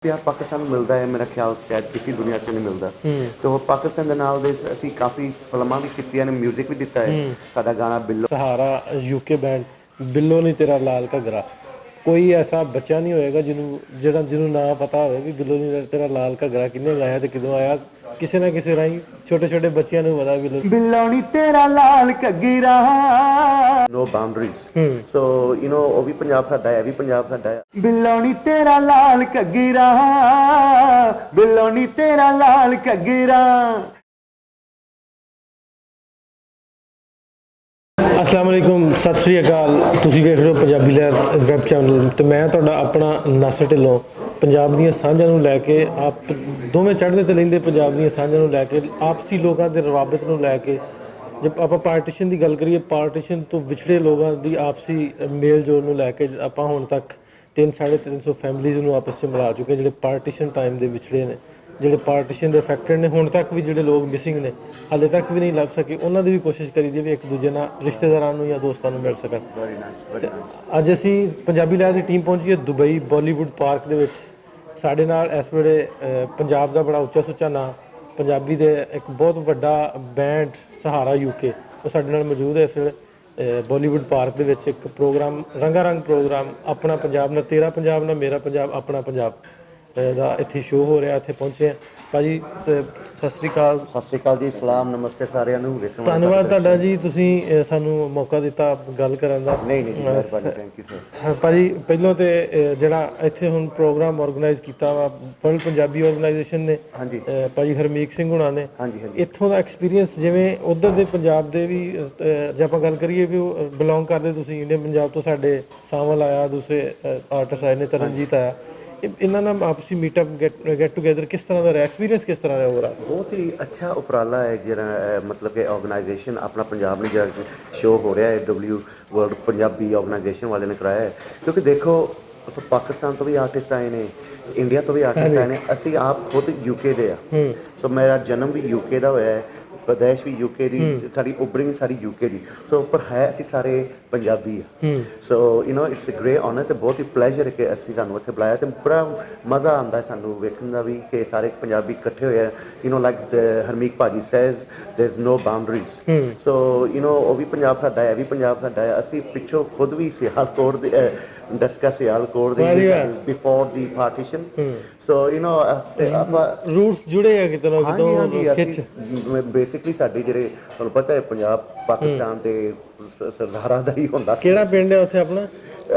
ਪਿਆਰ ਪਾਕਿਸਤਾਨ ਨੂੰ ਮਿਲਦਾ ਹੈ, ਮੇਰਾ ਖਿਆਲ ਸ਼ਾਇਦ ਕਿਸੇ ਦੁਨੀਆ 'ਚ ਨਹੀਂ ਮਿਲਦਾ। ਤੇ ਉਹ ਪਾਕਿਸਤਾਨ ਦੇ ਨਾਲ ਦੇ ਅਸੀਂ ਕਾਫੀ ਫਿਲਮਾਂ ਵੀ ਕੀਤੀਆਂ ਨੇ, ਮਿਊਜ਼ਿਕ ਵੀ ਦਿੱਤਾ ਹੈ। ਸਾਡਾ ਗਾਣਾ ਬਿੱਲੋ ਸਹਾਰਾ ਯੂਕੇ ਬੈਂਡ, ਬਿੱਲੋ ਨਹੀਂ ਤੇਰਾ ਲਾਲ ਘੱਗਰਾ। ਕੋਈ ਐਸਾ ਬੱਚਾ ਨਹੀਂ ਹੋਏਗਾ ਜਿਹਨੂੰ ਨਾ ਪਤਾ ਹੋਵੇ ਵੀ ਬਿੱਲੋ ਨਹੀਂ ਤੇਰਾ ਲਾਲ ਘੱਗਰਾ ਕਿਹਨੇ ਗਾਇਆ ਤੇ ਕਦੋਂ ਆਇਆ। ਕਿਸੇ ਨਾ ਕਿਸੇ ਰਾਹੀਂ ਛੋਟੇ ਛੋਟੇ ਬੱਚਿਆਂ ਨੂੰ ਪਤਾ ਬਿੱਲੋ ਨੀ ਤੇਰਾ ਲਾਲ ਘੱਗਰਾ, ਨੋ ਬਾਉਂਡਰੀਜ਼। ਸੋ ਉਹ ਵੀ ਪੰਜਾਬ ਸਾਡਾ ਹੈ, ਇਹ ਵੀ ਪੰਜਾਬ ਸਾਡਾ ਹੈ। ਬਿੱਲੋ ਨੀ ਤੇਰਾ ਲਾਲ ਘੱਗਰਾ, ਬਿੱਲੋ ਨੀ ਤੇਰਾ ਲਾਲ ਘੱਗਰਾ। अस्सलाम वालेकुम, सत श्री अकाल। ਤੁਸੀਂ ਵੇਖ ਰਹੇ ਹੋ ਪੰਜਾਬੀ ਲਹਿਰ ਵੈਬ ਚੈਨਲ ਤੇ ਮੈਂ ਤੁਹਾਡਾ ਆਪਣਾ ਨਾਸਰ ਢਿੱਲੋਂ। ਪੰਜਾਬ ਦੀਆਂ ਸਾਂਝਾਂ ਨੂੰ ਲੈ ਕੇ ਆਪ ਦੋਵੇਂ ਚੜ੍ਹਦੇ ਤੇ ਲੈਂਦੇ ਪੰਜਾਬ ਦੀਆਂ ਸਾਂਝਾਂ ਨੂੰ ਲੈ ਕੇ, ਆਪਸੀ ਲੋਕਾਂ ਦੇ ਰਵਾਬਤ ਨੂੰ ਲੈ ਕੇ, ਜੇ ਆਪਾਂ ਪਾਰਟੀਸ਼ਨ ਦੀ ਗੱਲ ਕਰੀਏ, ਪਾਰਟੀਸ਼ਨ ਤੋਂ ਵਿਛੜੇ ਲੋਕਾਂ ਦੀ ਆਪਸੀ ਮੇਲ ਜੋਲ ਨੂੰ ਲੈ ਕੇ ਆਪਾਂ ਹੁਣ ਤੱਕ 300-350 ਫੈਮਲੀਜ਼ ਨੂੰ ਆਪਸ 'ਚ ਮਿਲਾ ਚੁੱਕੇ, ਜਿਹੜੇ ਪਾਰਟੀਸ਼ਨ ਟਾਈਮ ਦੇ ਵਿਛੜੇ ਨੇ, ਜਿਹੜੇ ਪਾਰਟੀਸ਼ਨ ਦੇ ਅਫੈਕਟਡ ਨੇ। ਹੁਣ ਤੱਕ ਵੀ ਜਿਹੜੇ ਲੋਕ ਮਿਸਿੰਗ ਨੇ, ਹਾਲੇ ਤੱਕ ਵੀ ਨਹੀਂ ਲੱਭ ਸਕੇ, ਉਹਨਾਂ ਦੀ ਵੀ ਕੋਸ਼ਿਸ਼ ਕਰੀ ਦੀ ਵੀ ਇੱਕ ਦੂਜੇ ਨਾਲ ਰਿਸ਼ਤੇਦਾਰਾਂ ਨੂੰ ਜਾਂ ਦੋਸਤਾਂ ਨੂੰ ਮਿਲ ਸਕਣ। ਅੱਜ ਅਸੀਂ ਪੰਜਾਬੀ ਲਹਿਰ ਦੀ ਟੀਮ ਪਹੁੰਚੀ ਹੈ ਦੁਬਈ ਬਾਲੀਵੁੱਡ ਪਾਰਕ ਦੇ ਵਿੱਚ। ਸਾਡੇ ਨਾਲ ਇਸ ਵੇਲੇ ਪੰਜਾਬ ਦਾ ਬੜਾ ਉੱਚਾ ਸੁੱਚਾ ਨਾਂ, ਪੰਜਾਬੀ ਦੇ ਇੱਕ ਬਹੁਤ ਵੱਡਾ ਬੈਂਡ ਸਹਾਰਾ ਯੂਕੇ, ਉਹ ਸਾਡੇ ਨਾਲ ਮੌਜੂਦ ਹੈ ਇਸ ਵੇਲੇ ਬਾਲੀਵੁੱਡ ਪਾਰਕ ਦੇ ਵਿੱਚ। ਇੱਕ ਪ੍ਰੋਗਰਾਮ, ਰੰਗਾ ਰੰਗ ਪ੍ਰੋਗਰਾਮ, ਆਪਣਾ ਪੰਜਾਬ ਨਾ ਤੇਰਾ ਪੰਜਾਬ ਨਾ ਮੇਰਾ ਪੰਜਾਬ ਆਪਣਾ ਪੰਜਾਬ ਦਾ ਇੱਥੇ ਸ਼ੋਅ ਹੋ ਰਿਹਾ। ਇੱਥੇ ਪਹੁੰਚੇ ਆ ਭਾਜੀ, ਸਤਿ ਸ਼੍ਰੀ ਅਕਾਲ। ਸਤਿ ਸ਼੍ਰੀ ਅਕਾਲ ਜੀ, ਸਲਾਮ, ਨਮਸਤੇ ਸਾਰਿਆਂ ਨੂੰ। ਧੰਨਵਾਦ ਤੁਹਾਡਾ ਜੀ, ਤੁਸੀਂ ਸਾਨੂੰ ਮੌਕਾ ਦਿੱਤਾ ਗੱਲ ਕਰਨ ਦਾ। ਨਹੀਂ ਨਹੀਂ ਜੀ, ਮਿਹਰਬਾਨੀ, ਥੈਂਕ ਯੂ ਸਰ। ਭਾਜੀ ਪਹਿਲਾਂ ਤੇ ਜਿਹੜਾ ਇੱਥੇ ਹੁਣ ਪ੍ਰੋਗਰਾਮ ਔਰਗੇਨਾਈਜ਼ ਕੀਤਾ ਵਾ ਵਰਲਡ ਪੰਜਾਬੀ ਆਰਗੇਨਾਈਜੇਸ਼ਨ ਨੇ, ਹਾਂਜੀ ਭਾਜੀ ਹਰਮੀਤ ਸਿੰਘ ਹੁਣਾਂ ਨੇ, ਹਾਂਜੀ ਹਾਂਜੀ ਇੱਥੋਂ ਦਾ ਐਕਸਪੀਰੀਅੰਸ, ਜਿਵੇਂ ਉੱਧਰ ਦੇ ਪੰਜਾਬ ਦੇ ਵੀ ਜੇ ਆਪਾਂ ਗੱਲ ਕਰੀਏ ਵੀ ਉਹ ਬਿਲੋਂਗ ਕਰਦੇ ਤੁਸੀਂ ਇੰਡੀਅਨ ਪੰਜਾਬ ਤੋਂ, ਸਾਡੇ ਸਾਵਲ ਆਇਆ, ਦੂਸਰੇ ਆਰਟਿਸਟ ਆਏ ਨੇ, ਤਰਨਜੀਤ ਆਇਆ, ਇਹਨਾਂ ਨਾਲ ਆਪਸੀ ਮੀਟਅਪ ਗੈਟ ਟੂਗੇਦਰ ਕਿਸ ਤਰ੍ਹਾਂ ਦਾ ਰਿਹਾ, ਐਕਸਪੀਰੀਅੰਸ ਕਿਸ ਤਰ੍ਹਾਂ ਰਿਹਾ ਓਵਰਆਲ? ਬਹੁਤ ਹੀ ਅੱਛਾ ਉਪਰਾਲਾ ਹੈ ਜਿਹੜਾ ਮਤਲਬ ਕਿ ਆਰਗੇਨਾਈਜੇਸ਼ਨ ਆਪਣਾ ਪੰਜਾਬ ਨੇ ਜਿਹੜਾ ਸ਼ੋਅ ਹੋ ਰਿਹਾ ਹੈ, ਵਰਲਡ ਪੰਜਾਬੀ ਆਰਗੇਨਾਈਜੇਸ਼ਨ ਵਾਲੇ ਨੇ ਕਰਾਇਆ ਹੈ। ਕਿਉਂਕਿ ਦੇਖੋ ਉੱਥੋਂ ਪਾਕਿਸਤਾਨ ਤੋਂ ਵੀ ਆਰਟਿਸਟ ਆਏ ਨੇ, ਇੰਡੀਆ ਤੋਂ ਵੀ ਆਰਟਿਸਟ ਆਏ ਨੇ, ਅਸੀਂ ਆਪ ਖੁਦ ਯੂਕੇ ਦੇ ਆ। ਸੋ ਮੇਰਾ ਜਨਮ ਵੀ ਯੂਕੇ ਦਾ ਹੋਇਆ ਹੈ, ਪੈਦਾਇਸ਼ ਵੀ ਯੂਕੇ ਦੀ, ਸਾਡੀ ਉਪਰਿੰਗ ਸਾਡੀ ਯੂਕੇ ਦੀ। ਸੋ ਪਰ ਹੈ ਅਸੀਂ ਸਾਰੇ ਪੰਜਾਬੀ ਆ। So it's a great honour ਅਤੇ ਬਹੁਤ ਹੀ ਪਲੈਜ਼ਰ ਕਿ ਅਸੀਂ ਸਾਨੂੰ ਇੱਥੇ ਬੁਲਾਇਆ ਅਤੇ ਬੜਾ ਮਜ਼ਾ ਆਉਂਦਾ ਸਾਨੂੰ ਵੇਖਣ ਦਾ ਵੀ ਕਿ ਸਾਰੇ ਪੰਜਾਬੀ ਇਕੱਠੇ ਹੋਏ ਆ। ਲਾਈਕ ਹਰਮੀਤ ਭਾਜੀ says there is no boundaries. ਸੋ ਉਹ ਵੀ ਪੰਜਾਬ ਸਾਡਾ ਹੈ, ਇਹ ਵੀ ਪੰਜਾਬ ਸਾਡਾ ਹੈ। ਅਸੀਂ ਪਿੱਛੋਂ ਖੁਦ ਵੀ ਸਿਆਲਕੋਟ ਦੇ ਡਸਕਾ ਸਿਆਲਕੋਟ ਦੇ ਬਿਫੋਰ ਦੀ ਪਾਰਟੀਸ਼ਨ। ਸੋ ਆਪਾਂ ਰੂਟਸ ਜੁੜੇ ਆ ਕਿਤੇ ਨਾ ਕਿਤੇ। ਹਾਂਜੀ, ਅਸੀਂ ਬੇਸਿਕਲੀ ਸਾਡੇ ਜਿਹੜੇ ਤੁਹਾਨੂੰ ਪਤਾ ਹੈ ਪੰਜਾਬ ਪਾਕਿਸਤਾਨ ਦੇ ਸਰਦਾਰਾਂ ਦਾ ਹੀ ਹੁੰਦਾ ਸੀ। ਕਿਹੜਾ ਪਿੰਡ ਹੈ ਉੱਥੇ ਆਪਣਾ?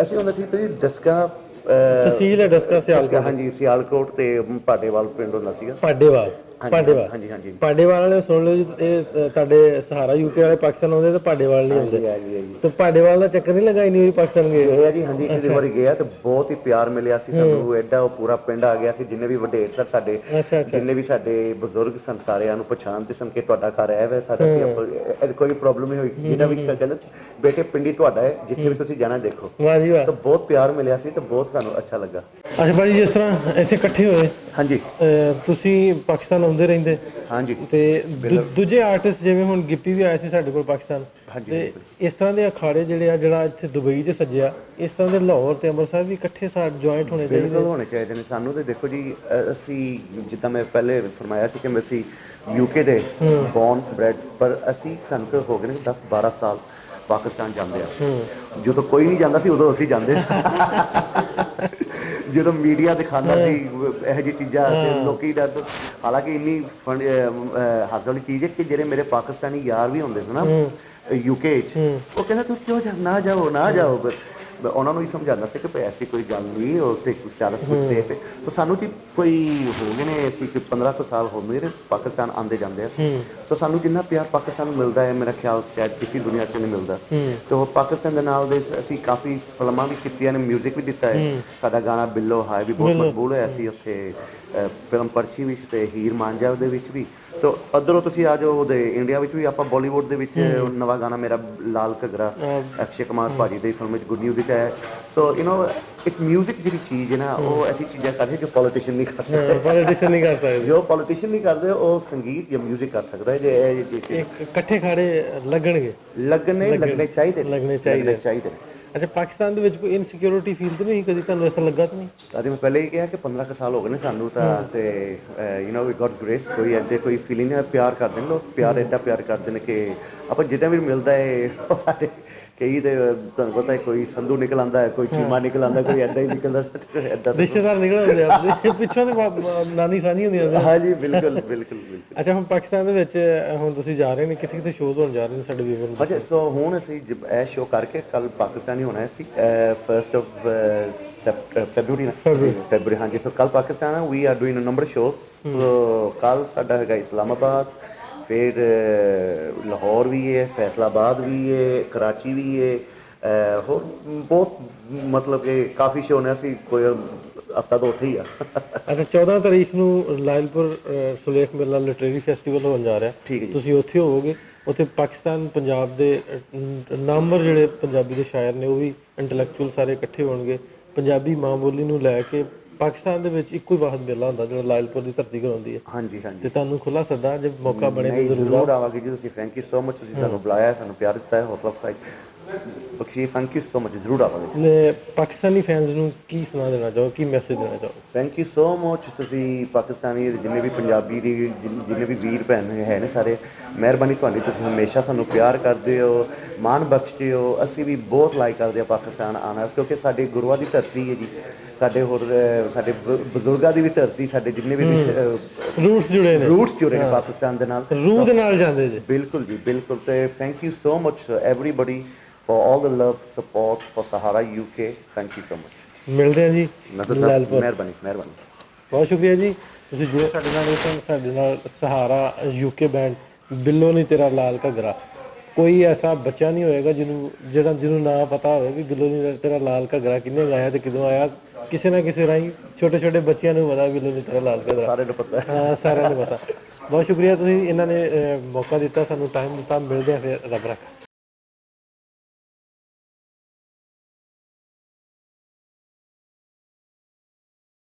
ਅਸੀਂ ਹੁੰਦਾ ਸੀ ਡਸਕਾ, ਤਹਿਸੀਲ ਹੈ ਡਸਕਾ ਸਿਆਲਕੋਟ। ਹਾਂਜੀ, ਸਿਆਲਕੋਟ ਤੇ ਪਾਡੇਵਾਲ ਪਿੰਡ ਹੁੰਦਾ ਸੀਗਾ। ਪਾਡੇਵਾਲ, ਪਾਡੇਵਾਲ, ਹਾਂਜੀ ਹਾਂਜੀ। ਪਾਡੇਵਾਲ ਵਾਲੇ ਸੁਣ ਲਓ ਜੀ, ਇਹ ਤੁਹਾਡੇ ਸਹਾਰਾ ਯੂਕੇ ਵਾਲੇ ਪਾਕਿਸਤਾਨ ਆਉਂਦੇ ਤੇ ਪਾਡੇਵਾਲ ਨਹੀਂ ਆਉਂਦੇ। ਤੇ ਪਾਡੇਵਾਲ ਦਾ ਚੱਕਰ ਨਹੀਂ ਲੱਗਾ ਇੰਨੀ ਵਾਰੀ ਪਾਕਿਸਤਾਨ ਗਏ? ਗਏ ਆ ਜੀ, ਹਾਂਜੀ, ਇੱਕ ਵਾਰੀ ਗਿਆ ਤੇ ਬਹੁਤ ਹੀ ਪਿਆਰ ਮਿਲਿਆ ਸੀ ਸਾਨੂੰ, ਐਡਾ ਉਹ ਪੂਰਾ ਪਿੰਡ ਆ ਗਿਆ ਸੀ। ਜਿੰਨੇ ਵੀ ਵੱਡੇ ਸਰ ਸਾਡੇ, ਜਿੰਨੇ ਵੀ ਸਾਡੇ ਬਜ਼ੁਰਗ ਸਨ, ਸਾਰਿਆਂ ਨੂੰ ਪਛਾਣਦੇ ਸਨ ਕਿ ਤੁਹਾਡਾ ਘਰ ਹੈ ਵੇ ਸਾਡਾ। ਸੀ ਕੋਈ ਪ੍ਰੋਬਲਮ ਨਹੀਂ ਹੋਈ, ਜਿਹਦਾ ਵੀ ਕਹਿੰਦੇ ਬੇਟੇ ਪਿੰਡੀ ਤੁਹਾਡਾ ਹੈ, ਜਿੱਥੇ ਵੀ ਤੁਸੀਂ ਜਾਣਾ ਦੇਖੋ। ਵਾਹ ਜੀ ਵਾਹ। ਤਾਂ ਬਹੁਤ ਪਿਆਰ ਮਿਲਿਆ ਸੀ ਤੇ ਬਹੁਤ ਸਾਨੂੰ ਅੱਛਾ ਲੱਗਾ। ਅੱਛਾ ਭਾਜੀ, ਜਿਸ ਤਰ੍ਹਾਂ ਇੱਥੇ ਇਕੱਠੇ ਹੋਏ, ਹਾਂਜੀ, ਤੁਸੀਂ ਪਾਕਿਸਤਾਨ ਆਉਂਦੇ ਰਹਿੰਦੇ ਹਾਂਜੀ, ਤੇ ਦੂਜੇ ਆਰਟਿਸਟ ਜਿਵੇਂ ਹੁਣ ਗਿੱਪੀ ਵੀ ਆਏ ਸੀ ਸਾਡੇ ਕੋਲ ਪਾਕਿਸਤਾਨ, ਤੇ ਇਸ ਤਰ੍ਹਾਂ ਦੇ ਅਖਾੜੇ ਜਿਹੜੇ ਆ, ਜਿਹੜਾ ਇੱਥੇ ਦੁਬਈ 'ਚ ਸੱਜਿਆ, ਇਸ ਤਰ੍ਹਾਂ ਦੇ ਲਾਹੌਰ ਤੇ ਅੰਮ੍ਰਿਤਸਰ ਵੀ ਇਕੱਠੇ ਜੁਆਇੰਟ ਹੋਣੇ ਚਾਹੀਦੇ? ਬਿਲਕੁਲ ਹੋਣੇ ਚਾਹੀਦੇ ਨੇ ਸਾਨੂੰ। ਤੇ ਦੇਖੋ ਜੀ, ਅਸੀਂ ਜਿੱਦਾਂ ਮੈਂ ਪਹਿਲੇ ਫਰਮਾਇਆ ਸੀ ਕਿ ਅਸੀਂ ਯੂਕੇ ਦੇ ਬੌਰਨ ਬ੍ਰੈਡ, ਪਰ ਅਸੀਂ ਸਾਨੂੰ ਤਾਂ ਹੋ ਗਏ ਨੇ 10-12 ਸਾਲ ਪਾਕਿਸਤਾਨ ਜਾਂਦੇ ਆ। ਜਦੋਂ ਕੋਈ ਨਹੀਂ ਜਾਂਦਾ ਸੀ ਉਦੋਂ ਅਸੀਂ ਜਾਂਦੇ ਸੀ। ਜਦੋਂ ਮੀਡੀਆ ਦਿਖਾਉਂਦਾ ਸੀ ਇਹੋ ਜਿਹੀ ਚੀਜ਼ਾਂ ਤੇ ਲੋਕੀ ਹਾਲਾਂਕਿ ਇੰਨੀ ਹਾਸੇ ਵਾਲੀ ਚੀਜ਼ ਹੈ ਕਿ ਜਿਹੜੇ ਮੇਰੇ ਪਾਕਿਸਤਾਨੀ ਯਾਰ ਵੀ ਹੁੰਦੇ ਸੀ ਨਾ ਯੂਕੇ 'ਚ, ਉਹ ਕਹਿੰਦਾ ਤੂੰ ਕਿਉਂ ਨਾ ਜਾਓ ਨਾ ਜਾਓ। ਮੈਂ ਉਹਨਾਂ ਨੂੰ ਹੀ ਸਮਝਾਉਂਦਾ ਸੀ ਕਿ ਐਸੀ ਕੋਈ ਗੱਲ ਨਹੀਂ, ਉੱਥੇ ਸਾਰਾ ਕੁਝ ਸੇਫ ਹੈ। ਤਾਂ ਸਾਨੂੰ ਜੀ ਕੋਈ ਹੋ ਗਏ ਨੇ, ਅਸੀਂ 15 ਕੁ ਸਾਲ ਹੋ ਗਏ ਨੇ ਪਾਕਿਸਤਾਨ ਆਉਂਦੇ ਜਾਂਦੇ ਆ। ਸੋ ਸਾਨੂੰ ਜਿੰਨਾ ਪਿਆਰ ਪਾਕਿਸਤਾਨ ਨੂੰ ਮਿਲਦਾ ਹੈ, ਮੇਰਾ ਖਿਆਲ ਸ਼ਾਇਦ ਕਿਸੇ ਦੁਨੀਆ 'ਚ ਨਹੀਂ ਮਿਲਦਾ। ਤੇ ਉਹ ਪਾਕਿਸਤਾਨ ਦੇ ਨਾਲ ਦੇ ਅਸੀਂ ਕਾਫੀ ਫਿਲਮਾਂ ਵੀ ਕੀਤੀਆਂ ਨੇ, ਮਿਊਜ਼ਿਕ ਵੀ ਦਿੱਤਾ ਹੈ। ਸਾਡਾ ਗਾਣਾ ਬਿੱਲੋ ਹਾਏ ਵੀ ਬਹੁਤ ਮਕਬੂਲ ਹੋਇਆ ਸੀ ਉੱਥੇ, ਫਿਲਮ ਪਰਚੀ ਵਿੱਚ ਤੇ ਹੀਰ ਮਾਂਝਾ ਦੇ ਵਿੱਚ ਵੀ। ਸੋ ਉੱਧਰੋਂ ਤੁਸੀਂ ਆ ਜਾਓ ਉਹਦੇ ਇੰਡੀਆ ਵਿੱਚ ਵੀ, ਆਪਾਂ ਬਾਲੀਵੁੱਡ ਦੇ ਵਿੱਚ ਨਵਾਂ ਗਾਣਾ ਮੇਰਾ ਲਾਲ ਘੱਗਰਾ ਅਕਸ਼ੇ ਕੁਮਾਰ ਭਾਜੀ ਦੀ ਫਿਲਮ ਵਿੱਚ ਗੁੱਡ ਨਿਊਜ਼ ਵਿੱਚ ਆਇਆ। ਸੋ ਇੱਕ ਮਿਊਜ਼ਿਕ ਜਿਹੜੀ ਚੀਜ਼ ਹੈ ਨਾ, ਉਹ ਐਸੀ ਚੀਜ਼ਾਂ ਕਰਦੇ ਜੋ ਪੋਲੀਟੀਸ਼ੀਅਨ ਨਹੀਂ ਕਰ ਸਕਦੇ। ਪੋਲੀਟੀਸ਼ੀਅਨ ਨਹੀਂ ਕਰ ਸਕਦੇ। ਜੋ ਪੋਲੀਟੀਸ਼ੀਅਨ ਨਹੀਂ ਕਰਦੇ ਉਹ ਸੰਗੀਤ ਜਾਂ ਮਿਊਜ਼ਿਕ ਕਰ ਸਕਦਾ ਹੈ। ਜੇ ਇਕੱਠੇ ਖਾੜੇ ਲੱਗਣੇ ਚਾਹੀਦੇ ਲੱਗਣੇ ਚਾਹੀਦੇ। ਅੱਛਾ, ਪਾਕਿਸਤਾਨ ਦੇ ਵਿੱਚ ਕੋਈ ਇਨਸਿਕਿਉਰਿਟੀ ਫੀਲ ਤਾਂ ਨਹੀਂ ਕਦੀ ਤੁਹਾਨੂੰ ਐਸਾ ਲੱਗਾ ਤਾਂ ਨਹੀਂ? ਤਾਂ ਮੈਂ ਪਹਿਲੇ ਹੀ ਕਿਹਾ ਕਿ 15 ਕੁ ਸਾਲ ਹੋ ਗਏ ਨੇ ਸਾਨੂੰ ਤਾਂ, ਤੇ ਵੀ ਗॉड ਗ੍ਰੇਸ, ਕੋਈ ਇੱਦਾਂ ਕੋਈ ਫੀਲਿੰਗ ਹੈ, ਪਿਆਰ ਕਰਦੇ ਨੇ ਲੋਕ, ਪਿਆਰ ਐਡਾ ਪਿਆਰ ਕਰਦੇ ਨੇ ਕਿ ਆਪਾਂ ਜਿੱਦਾਂ ਵੀ ਮਿਲਦਾ ਹੈ ਸਾਡੇ ਕਈ ਤੇ ਤੁਹਾਨੂੰ ਪਤਾ ਹੈ, ਕੋਈ ਸੰਧੂ ਨਿਕਲ ਆਉਂਦਾ ਹੈ, ਕੋਈ ਚੀਮਾ ਨਿਕਲ ਆਉਂਦਾ, ਕੋਈ ਇੱਦਾਂ ਹੀ ਨਿਕਲਦਾ ਇੱਦਾਂ। ਰਿਸ਼ਤੇਦਾਰ ਨਿਕਲ ਆਉਂਦੇ ਆ ਪਿੱਛੋਂ ਦੇ ਨਾਨੀ ਸਾਨੀ ਹੁੰਦੀਆਂ ਨੇ। ਹਾਂਜੀ ਬਿਲਕੁਲ ਬਿਲਕੁਲ ਬਿਲਕੁਲ। ਅੱਛਾ, ਹੁਣ ਪਾਕਿਸਤਾਨ ਦੇ ਵਿੱਚ ਹੁਣ ਤੁਸੀਂ ਜਾ ਰਹੇ ਨੇ, ਕਿੱਥੇ ਕਿੱਥੇ ਸ਼ੋਅ ਹੋਣ ਜਾ ਰਹੇ ਨੇ ਸਾਡੇ ਵੀਵਰ ਨੂੰ? ਅੱਛਾ, ਸੋ ਹੁਣ ਅਸੀਂ ਇਹ ਸ਼ੋਅ ਕਰਕੇ ਕੱਲ ਪਾਕਿਸਤਾਨੀ ਹੋਣਾ ਸੀ, 1 ਫੈਬਰੂਰੀ ਹਾਂਜੀ। ਸੋ ਕੱਲ ਪਾਕਿਸਤਾਨ ਹੈ, we are doing uh number shows. So ਕੱਲ ਸਾਡਾ ਹੈਗਾ ਇਸਲਾਮਾਬਾਦ, ਫਿਰ ਲਾਹੌਰ ਵੀ ਹੈ, ਫੈਸਲਾਬਾਦ ਵੀ ਹੈ, ਕਰਾਚੀ ਵੀ ਹੈ, ਹੋਰ ਬਹੁਤ ਮਤਲਬ ਕਿ ਕਾਫੀ ਸ਼ੋਅ ਨੇ। ਅਸੀਂ ਕੋਈ ਹਫਤਾ ਤੋਂ ਉੱਥੇ ਹੀ ਆ। ਅੱਛਾ, 14 ਤਾਰੀਖ ਨੂੰ ਲਾਇਲਪੁਰ ਸੁਲੇਖ ਮੇਲਾ ਲਿਟਰੇਰੀ ਫੈਸਟੀਵਲ ਹੋਣ ਜਾ ਰਿਹਾ, ਠੀਕ ਹੈ ਜੀ। ਤੁਸੀਂ ਉੱਥੇ ਹੋਵੋਗੇ। ਉੱਥੇ ਪਾਕਿਸਤਾਨ ਪੰਜਾਬ ਦੇ ਨਾਮਵਰ ਜਿਹੜੇ ਪੰਜਾਬੀ ਦੇ ਸ਼ਾਇਰ ਨੇ, ਉਹ ਵੀ ਇੰਟੈਲੈਕਚੁਅਲ ਸਾਰੇ ਇਕੱਠੇ ਹੋਣਗੇ। ਪੰਜਾਬੀ ਮਾਂ ਬੋਲੀ ਨੂੰ ਲੈ ਕੇ ਪਾਕਿਸਤਾਨ ਦੇ ਵਿੱਚ ਇੱਕੋ ਹੀ ਵਾਹਦ ਮੇਲਾ ਹੁੰਦਾ ਜਿਹੜਾ ਲਾਇਲਪੁਰ ਦੀ ਧਰਤੀ ਕਰਾਉਂਦੀ ਹੈ। ਹਾਂਜੀ ਹਾਂਜੀ, ਤੇ ਤੁਹਾਨੂੰ ਖੁੱਲਾ ਸੱਦਾ, ਜੇ ਮੌਕਾ ਬਣੇ ਤਾਂ ਨਹੀਂ ਜ਼ਰੂਰ ਜ਼ਰੂਰ ਆਓ। ਆਵਾਂਗੇ ਜੀ। ਤੁਸੀਂ ਥੈਂਕ ਯੂ ਸੋ ਮਚ, ਤੁਸੀਂ ਸਾਨੂੰ ਬੁਲਾਇਆ, ਸਾਨੂੰ ਪਿਆਰ ਦਿੱਤਾ ਹੈ, ਹੌਸਲਾ ਅਫਜ਼ਾਈ ਬਖਸ਼ੀ। ਥੈਂਕ ਯੂ ਸੋ ਮਚ, ਜ਼ਰੂਰ ਆਵਾਂਗੇ। ਨੇ ਪਾਕਿਸਤਾਨੀ ਫੈਨਸ ਨੂੰ ਕੀ ਸੁਣਾ ਦੇਣਾ ਚਾਹੋ, ਕੀ ਮੈਸੇਜ ਦੇਣਾ ਚਾਹੋ? Thank you so much. ਤੁਸੀਂ ਪਾਕਿਸਤਾਨੀ ਜਿੰਨੇ ਵੀ ਪੰਜਾਬੀ ਦੀ ਜਿੰਨੇ ਵੀ ਵੀਰ ਭੈਣ ਹੈ ਨੇ ਸਾਰੇ, ਮਿਹਰਬਾਨੀ ਤੁਹਾਡੀ, ਤੁਸੀਂ ਹਮੇਸ਼ਾ ਸਾਨੂੰ ਪਿਆਰ ਕਰਦੇ ਹੋ, ਮਾਣ ਬਖਸ਼ਦੇ ਹੋ। ਅਸੀਂ ਵੀ ਬਹੁਤ ਲਾਈਕ ਕਰਦੇ ਹਾਂ ਪਾਕਿਸਤਾਨ ਆਉਣਾ, ਕਿਉਂਕਿ ਸਾਡੇ ਗੁਰੂਆਂ ਦੀ ਧਰਤੀ ਹੈ ਜੀ, ਸਾਡੇ ਹੋਰ ਸਾਡੇ ਬਜ਼ੁਰਗਾਂ ਦੀ ਵੀ ਧਰਤੀ, ਸਾਡੇ ਜਿੰਨੇ ਵੀ ਰੂਟਸ ਜੁੜੇ ਨੇ, ਰੂਟਸ ਜੁੜੇ ਨੇ ਪਾਕਿਸਤਾਨ ਦੇ ਨਾਲ, ਰੂਹ ਦੇ ਨਾਲ ਜਾਂਦੇ ਜੇ। ਬਿਲਕੁਲ ਜੀ ਬਿਲਕੁਲ। ਤੇ thank you so much everybody for all the love support for Sahara UK। Thank you so much. ਮਿਲਦੇ ਆ ਜੀ नसर साहब ਲਾਇਲਪੁਰ। मेहरबानी मेहरबानी। ਬਹੁਤ ਸ਼ੁਕਰੀਆ ਜੀ, ਤੁਸੀਂ ਜੁੜੇ ਸਾਡੇ ਨਾਲ। ਸਾਡੇ ਨਾਲ ਸਹਾਰਾ UK ਬੈਂਡ, ਬਿੱਲੋ ਨਹੀਂ ਤੇਰਾ ਲਾਲ ਘੱਗਰਾ। ਕੋਈ ਐਸਾ ਬੱਚਾ ਨਹੀਂ ਹੋਏਗਾ ਜਿਹਨੂੰ ਨਾ ਪਤਾ ਹੋਵੇ ਵੀ ਬਿੱਲੋ ਨਹੀਂ ਤੇਰਾ ਲਾਲ ਘੱਗਰਾ ਕਿਹਨੇ ਗਾਇਆ ਤੇ ਕਦੋਂ ਆਇਆ। ਕਿਸੇ ਨਾ ਕਿਸੇ ਰਾਹੀਂ ਛੋਟੇ ਛੋਟੇ ਬੱਚਿਆਂ ਨੂੰ ਪਤਾ ਬਿੱਲੋ ਨਹੀਂ ਤੇਰਾ ਲਾਲ ਘੱਗਰਾ, सारे को पता है। ਹਾਂ ਸਾਰਿਆਂ ਨੂੰ ਪਤਾ। ਬਹੁਤ ਸ਼ੁਕਰੀਆ, ਤੁਸੀਂ ਇਹਨਾਂ ਨੇ ਮੌਕਾ ਦਿੱਤਾ, ਸਾਨੂੰ ਟਾਈਮ ਦਿੱਤਾ। ਮਿਲਦੇ ਆ ਫਿਰ, ਰੱਬ ਰੱਖਾ।